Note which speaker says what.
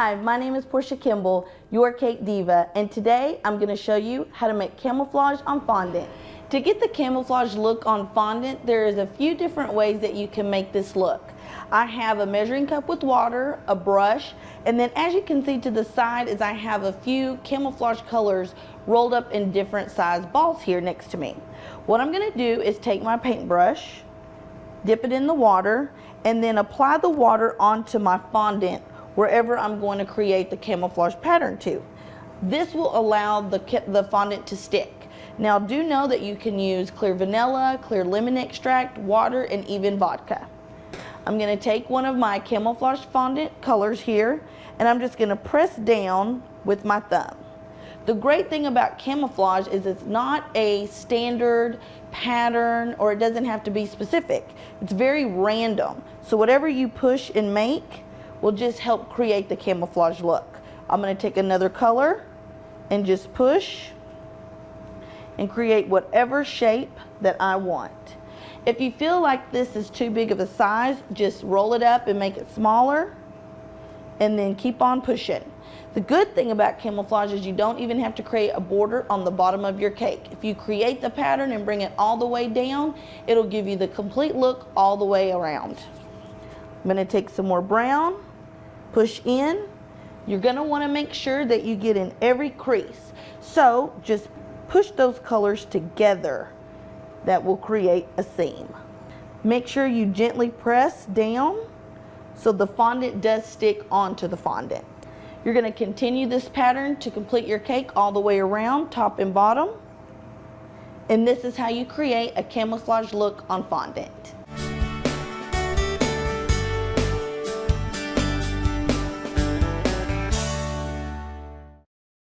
Speaker 1: Hi, my name is Portia Kimball, your cake diva, and today I'm going to show you how to make camouflage on fondant. To get the camouflage look on fondant, there is a few different ways that you can make this look. I have a measuring cup with water, a brush, and then as you can see to the side is I have a few camouflage colors rolled up in different size balls here next to me. What I'm going to do is take my paintbrush, dip it in the water, and then apply the water onto my fondant wherever I'm going to create the camouflage pattern to. This will allow the fondant to stick. Now do know that you can use clear vanilla, clear lemon extract, water, and even vodka. I'm going to take one of my camouflage fondant colors here, and I'm just going to press down with my thumb. The great thing about camouflage is it's not a standard pattern, or it doesn't have to be specific. It's very random. So whatever you push and make will just help create the camouflage look. I'm going to take another color and just push and create whatever shape that I want. If you feel like this is too big of a size, just roll it up and make it smaller and then keep on pushing. The good thing about camouflage is you don't even have to create a border on the bottom of your cake. If you create the pattern and bring it all the way down, it'll give you the complete look all the way around. I'm going to take some more brown, push in. You're going to want to make sure that you get in every crease. So just push those colors together. That will create a seam. Make sure you gently press down so the fondant does stick onto the fondant. You're going to continue this pattern to complete your cake all the way around, top and bottom. And this is how you create a camouflage look on fondant.